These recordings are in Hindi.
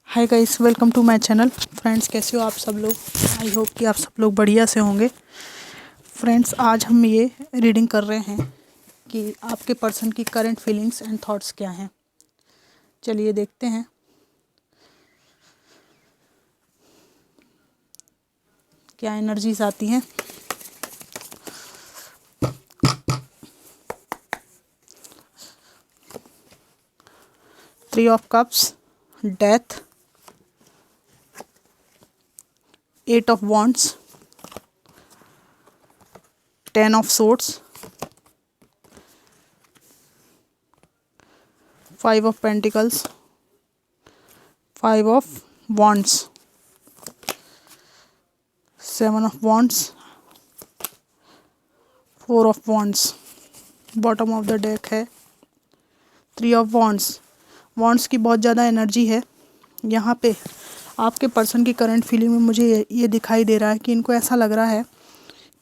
Hi guys, welcome to my channel. Friends, कैसे हो आप सब लोग? आई होप कि आप सब लोग बढ़िया से होंगे। फ्रेंड्स, आज हम ये रीडिंग कर रहे हैं कि आपके पर्सन की करंट फीलिंग्स एंड थॉट्स क्या हैं। चलिए देखते हैं। क्या एनर्जीज आती हैं। Three of cups, death, eight of wands, ten of swords, five of pentacles, five of wands, seven of wands, four of wands. Bottom of the deck है थ्री ऑफ वॉन्ड्स। वॉन्ड्स की बहुत ज़्यादा एनर्जी है यहाँ पे। आपके पर्सन की करंट फीलिंग में मुझे ये दिखाई दे रहा है कि इनको ऐसा लग रहा है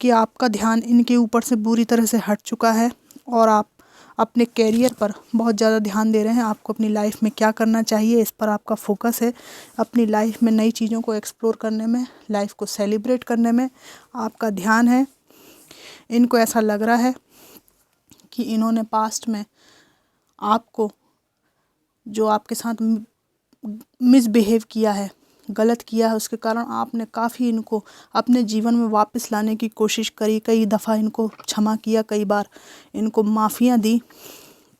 कि आपका ध्यान इनके ऊपर से बुरी तरह से हट चुका है और आप अपने कैरियर पर बहुत ज़्यादा ध्यान दे रहे हैं। आपको अपनी लाइफ में क्या करना चाहिए, इस पर आपका फोकस है। अपनी लाइफ में नई चीज़ों को एक्सप्लोर करने में, लाइफ को सेलिब्रेट करने में आपका ध्यान है। इनको ऐसा लग रहा है कि इन्होंने पास्ट में आपको जो आपके साथ मिसबिहेव किया है, गलत किया है, उसके कारण आपने काफ़ी इनको अपने जीवन में वापस लाने की कोशिश करी। कई दफ़ा इनको क्षमा किया, कई बार इनको माफ़ियाँ दी,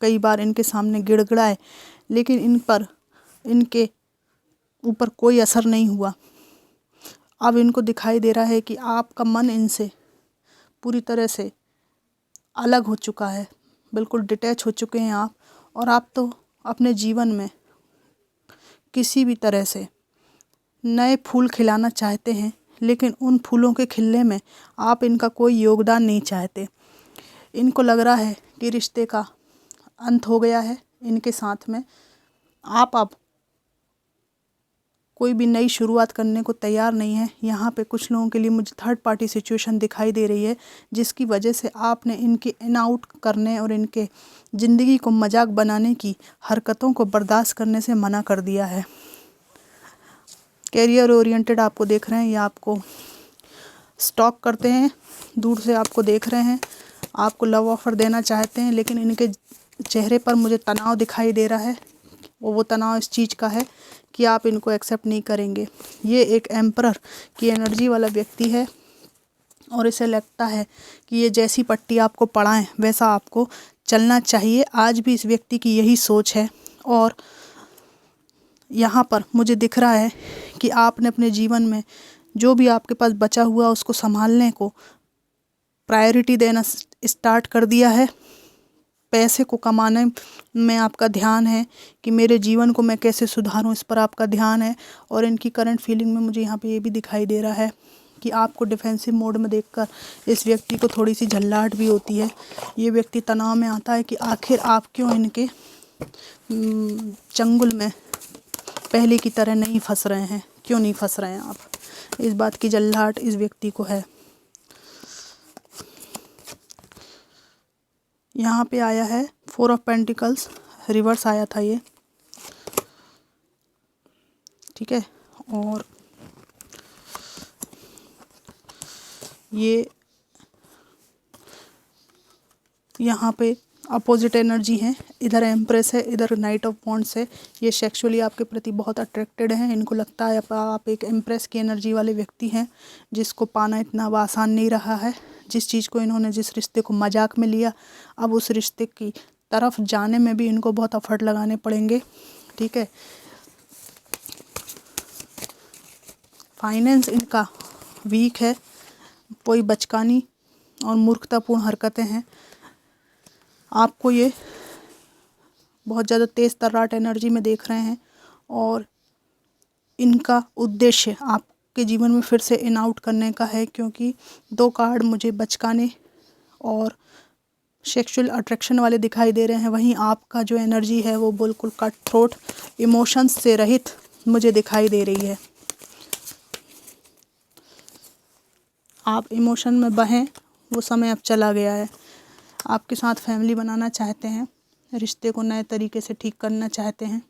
कई बार इनके सामने गिड़गिड़ाए, लेकिन इनके ऊपर कोई असर नहीं हुआ। अब इनको दिखाई दे रहा है कि आपका मन इनसे पूरी तरह से अलग हो चुका है, बिल्कुल डिटैच हो चुके हैं आप। और आप तो अपने जीवन में किसी भी तरह से नए फूल खिलाना चाहते हैं, लेकिन उन फूलों के खिलने में आप इनका कोई योगदान नहीं चाहते। इनको लग रहा है कि रिश्ते का अंत हो गया है इनके साथ में। आप अब कोई भी नई शुरुआत करने को तैयार नहीं है। यहाँ पे कुछ लोगों के लिए मुझे थर्ड पार्टी सिचुएशन दिखाई दे रही है, जिसकी वजह से आपने इनके इन आउट करने और इनके ज़िंदगी को मजाक बनाने की हरकतों को बर्दाश्त करने से मना कर दिया है। कैरियर ओरिएंटेड आपको देख रहे हैं, या आपको स्टॉक करते हैं, दूर से आपको देख रहे हैं, आपको लव ऑफ़र देना चाहते हैं, लेकिन इनके चेहरे पर मुझे तनाव दिखाई दे रहा है। वो तनाव इस चीज़ का है कि आप इनको एक्सेप्ट नहीं करेंगे। ये एक एम्परर की एनर्जी वाला व्यक्ति है और इसे लगता है कि ये जैसी पट्टी आपको पढ़ाएं वैसा आपको चलना चाहिए। आज भी इस व्यक्ति की यही सोच है। और यहाँ पर मुझे दिख रहा है कि आपने अपने जीवन में जो भी आपके पास बचा हुआ उसको संभालने को प्रायोरिटी देना स्टार्ट कर दिया है। पैसे को कमाने में आपका ध्यान है कि मेरे जीवन को मैं कैसे सुधारूं, इस पर आपका ध्यान है। और इनकी करंट फीलिंग में मुझे यहाँ पे ये भी दिखाई दे रहा है कि आपको डिफेंसिव मोड में देखकर इस व्यक्ति को थोड़ी सी झल्लाहट भी होती है। ये व्यक्ति तनाव में आता है कि आखिर आप क्यों इनके चंगुल में पहले की तरह नहीं फंस रहे हैं, क्यों नहीं फंस रहे हैं आप। इस बात की झल्लाहट इस व्यक्ति को है। यहाँ पे आया है फोर ऑफ पेंटिकल्स, रिवर्स आया था ये, ठीक है। और ये यहाँ पे अपोजिट एनर्जी है। इधर एम्प्रेस है, इधर नाइट ऑफ वॉन्ड्स है। ये सेक्सुअली आपके प्रति बहुत अट्रैक्टेड हैं। इनको लगता है आप एक एम्प्रेस की एनर्जी वाले व्यक्ति हैं, जिसको पाना इतना आसान नहीं रहा है। जिस चीज़ को इन्होंने, जिस रिश्ते को मजाक में लिया, अब उस रिश्ते की तरफ जाने में भी इनको बहुत एफर्ट लगाने पड़ेंगे, ठीक है। फाइनेंस इनका वीक है, कोई बचकानी और मूर्खतापूर्ण हरकतें हैं। आपको ये बहुत ज़्यादा तेज़ तर्राट एनर्जी में देख रहे हैं और इनका उद्देश्य आपके जीवन में फिर से इन आउट करने का है, क्योंकि दो कार्ड मुझे बचकाने और सेक्सुअल अट्रैक्शन वाले दिखाई दे रहे हैं। वहीं आपका जो एनर्जी है वो बिल्कुल कट थ्रोट, इमोशंस से रहित मुझे दिखाई दे रही है। आप इमोशन में बहें, वो समय अब चला गया है। आपके साथ फैमिली बनाना चाहते हैं, रिश्ते को नए तरीके से ठीक करना चाहते हैं।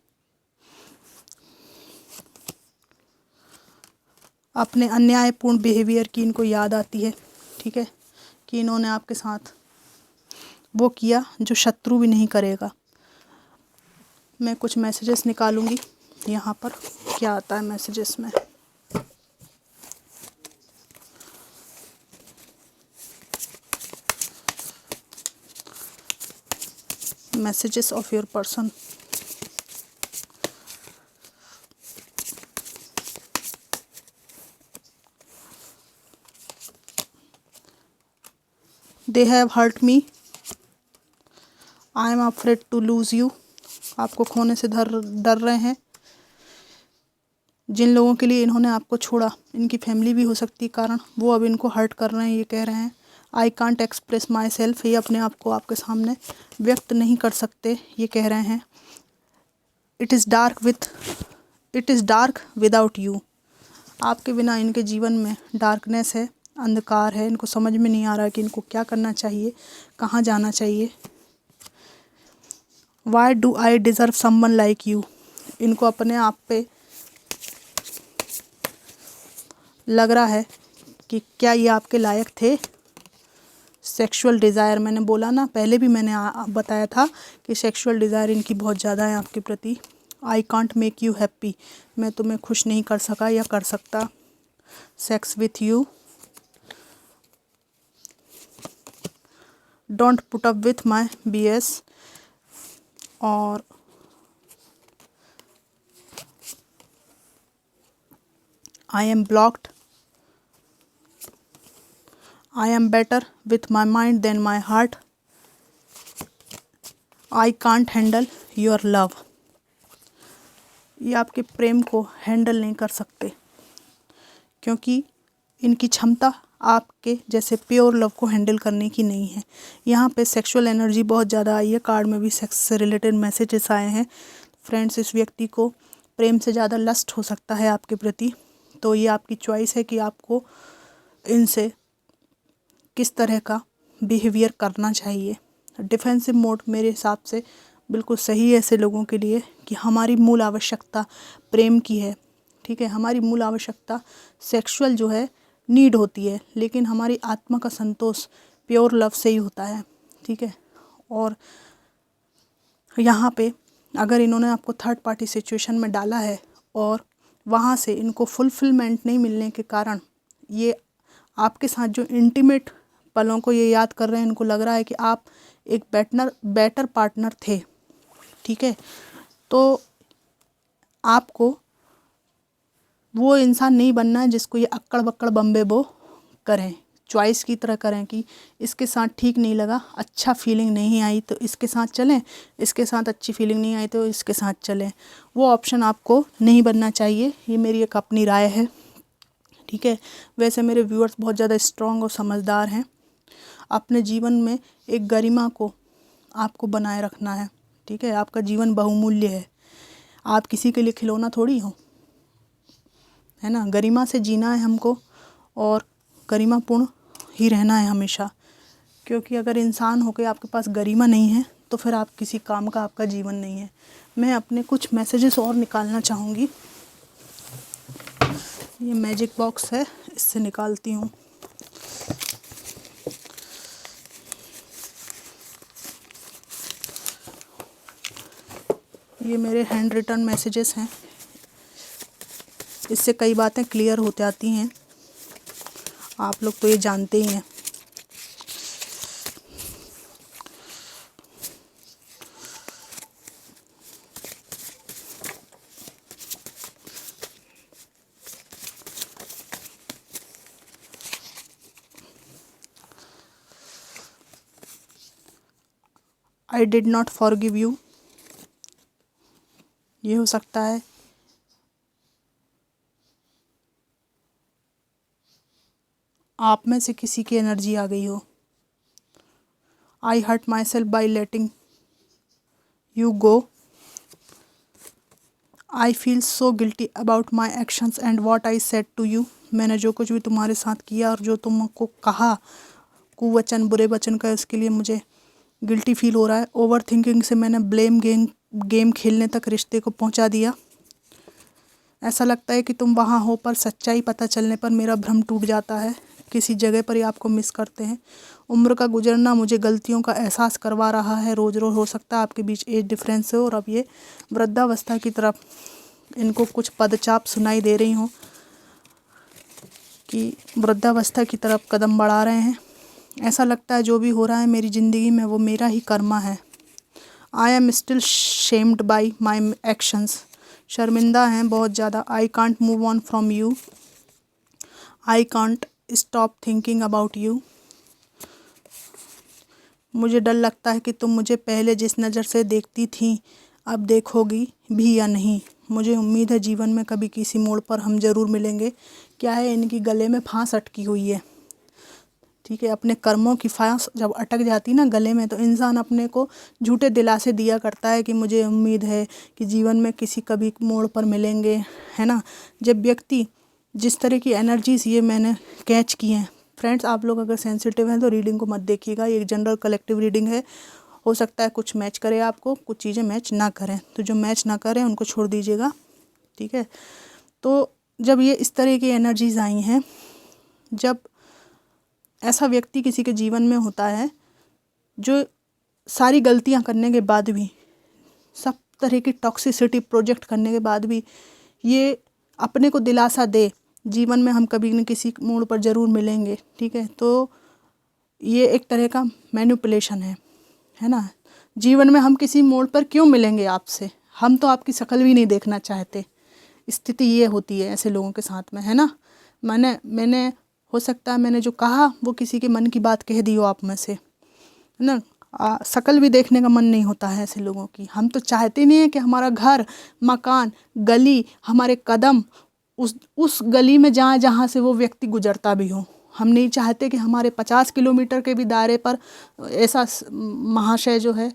अपने अन्यायपूर्ण बिहेवियर की इनको याद आती है, ठीक है, कि इन्होंने आपके साथ वो किया जो शत्रु भी नहीं करेगा। मैं कुछ मैसेजेस निकालूंगी यहाँ पर, क्या आता है मैसेजेस में। Messages of your person. They have hurt me, I am afraid to lose you. आपको खोने से डर रहे हैं। जिन लोगों के लिए इन्होंने आपको छोड़ा, इनकी फैमिली भी हो सकती है कारण, वो अब इनको हर्ट कर रहे हैं। ये कह रहे हैं I can't express my self, ये अपने आप को आपके सामने व्यक्त नहीं कर सकते। ये कह रहे हैं it is dark without you. आपके बिना इनके जीवन में डार्कनेस है, अंधकार है। इनको समझ में नहीं आ रहा है कि इनको क्या करना चाहिए, कहाँ जाना चाहिए। Why do I deserve someone like you. इनको अपने आप पे लग रहा है कि क्या ये आपके लायक थे। सेक्सुअल डिज़ायर, मैंने बोला ना, पहले भी मैंने बताया था कि सेक्सुअल डिज़ायर इनकी बहुत ज़्यादा है आपके प्रति। I can't make you happy, मैं तुम्हें खुश नहीं कर सका या कर सकता। Sex with you, don't put up with my BS, और I am blocked, I am better with my mind than my heart, I can't handle your love. ये आपके प्रेम को हैंडल नहीं कर सकते क्योंकि इनकी क्षमता आपके जैसे प्योर लव को हैंडल करने की नहीं है। यहाँ पे सेक्सुअल एनर्जी बहुत ज़्यादा आई है। कार्ड में भी सेक्स से रिलेटेड मैसेजेस आए हैं। फ्रेंड्स, इस व्यक्ति को प्रेम से ज़्यादा लस्ट हो सकता है आपके प्रति, तो ये आपकी चॉइस है कि आपको इनसे किस तरह का बिहेवियर करना चाहिए। डिफेंसिव मोड मेरे हिसाब से बिल्कुल सही है ऐसे लोगों के लिए कि हमारी मूल आवश्यकता प्रेम की है, ठीक है। हमारी मूल आवश्यकता सेक्सुअल जो है नीड होती है, लेकिन हमारी आत्मा का संतोष प्योर लव से ही होता है, ठीक है। और यहाँ पे अगर इन्होंने आपको थर्ड पार्टी सिचुएशन में डाला है और वहाँ से इनको फुलफिलमेंट नहीं मिलने के कारण ये आपके साथ जो इंटीमेट पलों को ये याद कर रहे हैं, इनको लग रहा है कि आप एक बेटर पार्टनर थे, ठीक है। तो आपको वो इंसान नहीं बनना है जिसको ये अक्कड़ बक्कड़ बम्बे बो करें, चॉइस की तरह करें कि इसके साथ ठीक नहीं लगा, अच्छा फीलिंग नहीं आई तो इसके साथ चलें, इसके साथ अच्छी फीलिंग नहीं आई तो इसके साथ चलें। वो ऑप्शन आपको नहीं बनना चाहिए। ये मेरी एक अपनी राय है, ठीक है। वैसे मेरे व्यूअर्स बहुत ज़्यादा स्ट्रॉन्ग और समझदार हैं। अपने जीवन में एक गरिमा को आपको बनाए रखना है, ठीक है। आपका जीवन बहुमूल्य है, आप किसी के लिए खिलौना थोड़ी हो, है ना। गरिमा से जीना है हमको और गरिमापूर्ण ही रहना है हमेशा, क्योंकि अगर इंसान होकर आपके पास गरिमा नहीं है तो फिर आप किसी काम का आपका जीवन नहीं है। मैं अपने कुछ मैसेजेस और निकालना चाहूँगी। ये मैजिक बॉक्स है, इससे निकालती हूँ। ये मेरे हैंड रिटन मैसेजेस हैं, इससे कई बातें क्लियर होते आती हैं। आप लोग तो ये जानते ही हैं। I did not forgive you, ये हो सकता है। आप में से किसी की एनर्जी आ गई हो। I hurt myself by letting you go, I feel so guilty about my actions and what I said to you. मैंने जो कुछ भी तुम्हारे साथ किया और जो तुमको कहा, कुवचन बुरे वचन का, इसके लिए मुझे गिल्टी फील हो रहा है। ओवर थिंकिंग से मैंने ब्लेम गेम खेलने तक रिश्ते को पहुंचा दिया। ऐसा लगता है कि तुम वहाँ हो, पर सच्चाई पता चलने पर मेरा भ्रम टूट जाता है। किसी जगह पर ही आपको मिस करते हैं। उम्र का गुजरना मुझे गलतियों का एहसास करवा रहा है रोज़ रोज़। हो सकता है आपके बीच एज डिफरेंस हो और अब ये वृद्धावस्था की तरफ इनको कुछ पदचाप सुनाई दे रही हों कि वृद्धावस्था की तरफ कदम बढ़ा रहे हैं। ऐसा लगता है जो भी हो रहा है मेरी ज़िंदगी में वो मेरा ही कर्मा है। I am still shamed by my actions. शर्मिंदा हैं बहुत ज़्यादा। I can't move on from you. I can't stop thinking about you. मुझे डर लगता है कि तुम मुझे पहले जिस नज़र से देखती थी अब देखोगी भी या नहीं। मुझे उम्मीद है जीवन में कभी किसी मोड़ पर हम ज़रूर मिलेंगे। क्या है, इनकी गले में फांस अटकी हुई है। ठीक है, अपने कर्मों की फांस जब अटक जाती ना गले में, तो इंसान अपने को झूठे दिलासे दिया करता है कि मुझे उम्मीद है कि जीवन में किसी कभी मोड़ पर मिलेंगे, है ना। जब व्यक्ति जिस तरह की एनर्जीज ये मैंने कैच की हैं फ्रेंड्स, आप लोग अगर सेंसिटिव हैं तो रीडिंग को मत देखिएगा। ये एक जनरल कलेक्टिव रीडिंग है। हो सकता है कुछ मैच करे आपको, कुछ चीज़ें मैच ना करें, तो जो मैच ना करें उनको छोड़ दीजिएगा। ठीक है, तो जब ये इस तरह की एनर्जीज आई हैं, जब ऐसा व्यक्ति किसी के जीवन में होता है जो सारी गलतियां करने के बाद भी, सब तरह की टॉक्सिसिटी प्रोजेक्ट करने के बाद भी ये अपने को दिलासा दे जीवन में हम कभी न किसी मोड़ पर ज़रूर मिलेंगे। ठीक है, तो ये एक तरह का मैनिपुलेशन है ना। जीवन में हम किसी मोड़ पर क्यों मिलेंगे आपसे, हम तो आपकी शक्ल भी नहीं देखना चाहते। स्थिति ये होती है ऐसे लोगों के साथ में, है ना। मैंने हो सकता है मैंने जो कहा वो किसी के मन की बात कह दी हो आप में से, है ना। शक्ल भी देखने का मन नहीं होता है ऐसे लोगों की। हम तो चाहते नहीं है कि हमारा घर, मकान, गली, हमारे कदम उस गली में जहाँ जहाँ से वो व्यक्ति गुजरता भी हो। हम नहीं चाहते कि हमारे 50 किलोमीटर के भी दायरे पर ऐसा महाशय जो है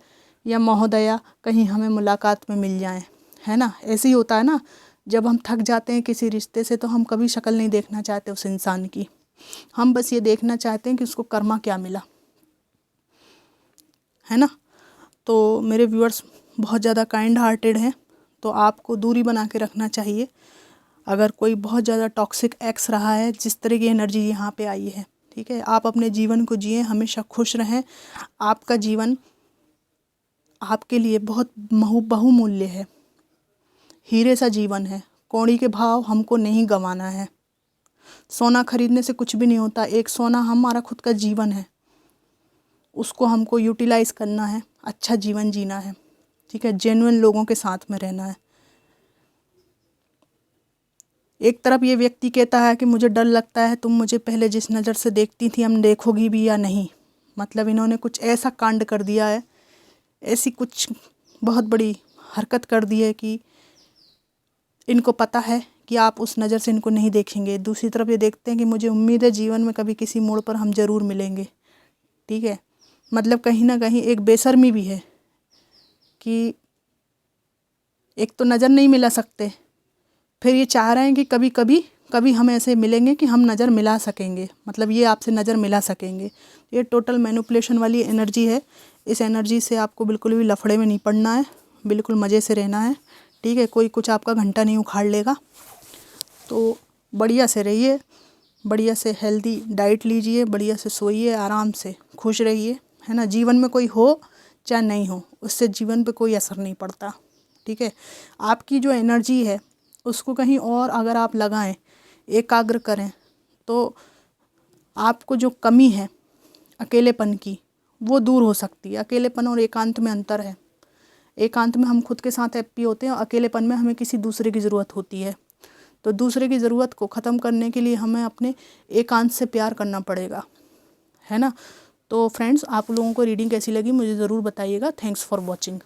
या महोदया कहीं हमें मुलाकात में मिल जाएं, है ना। ऐसे ही होता है ना, जब हम थक जाते हैं किसी रिश्ते से तो हम कभी शक्ल नहीं देखना चाहते उस इंसान की। हम बस ये देखना चाहते हैं कि उसको कर्मा क्या मिला, है ना। तो मेरे व्यूअर्स बहुत ज़्यादा काइंड हार्टेड हैं, तो आपको दूरी बना के रखना चाहिए। अगर कोई बहुत ज़्यादा टॉक्सिक एक्स रहा है, जिस तरह की एनर्जी यहाँ पे आई है, ठीक है, आप अपने जीवन को जिए, हमेशा खुश रहें। आपका जीवन आपके लिए बहुत बहुमूल्य है, हीरे सा जीवन है। कौड़ी के भाव हमको नहीं गंवाना है। सोना खरीदने से कुछ भी नहीं होता। एक सोना हमारा खुद का जीवन है, उसको हमको यूटिलाइज़ करना है, अच्छा जीवन जीना है। ठीक है, जेन्युइन लोगों के साथ में रहना है। एक तरफ ये व्यक्ति कहता है कि मुझे डर लगता है तुम मुझे पहले जिस नज़र से देखती थी हम देखोगी भी या नहीं। मतलब इन्होंने कुछ ऐसा कांड कर दिया है, ऐसी कुछ बहुत बड़ी हरकत कर दी है कि इनको पता है कि आप उस नज़र से इनको नहीं देखेंगे। दूसरी तरफ ये देखते हैं कि मुझे उम्मीद है जीवन में कभी किसी मोड़ पर हम ज़रूर मिलेंगे। ठीक है, मतलब कहीं ना कहीं एक बेशर्मी भी है कि एक तो नज़र नहीं मिला सकते, फिर ये चाह रहे हैं कि कभी हम ऐसे मिलेंगे कि हम नज़र मिला सकेंगे, मतलब ये आपसे नज़र मिला सकेंगे। ये टोटल मैनिपुलेशन वाली एनर्जी है। इस एनर्जी से आपको बिल्कुल भी लफड़े में नहीं पड़ना है, बिल्कुल मज़े से रहना है। ठीक है, कोई कुछ आपका घंटा नहीं उखाड़ लेगा। तो बढ़िया से रहिए, बढ़िया से हेल्दी डाइट लीजिए, बढ़िया से सोइए, आराम से खुश रहिए, है ना। जीवन में कोई हो चाहे नहीं हो, उससे जीवन पे कोई असर नहीं पड़ता। ठीक है, आपकी जो एनर्जी है उसको कहीं और अगर आप लगाएं, एकाग्र करें, तो आपको जो कमी है अकेलेपन की वो दूर हो सकती है। अकेलेपन और एकांत में अंतर है। एकांत में हम खुद के साथ हैप्पी होते हैं और अकेलेपन में हमें किसी दूसरे की ज़रूरत होती है। तो दूसरे की ज़रूरत को ख़त्म करने के लिए हमें अपने एकांत से प्यार करना पड़ेगा, है ना। तो फ्रेंड्स, आप लोगों को रीडिंग कैसी लगी मुझे ज़रूर बताइएगा। Thanks for watching.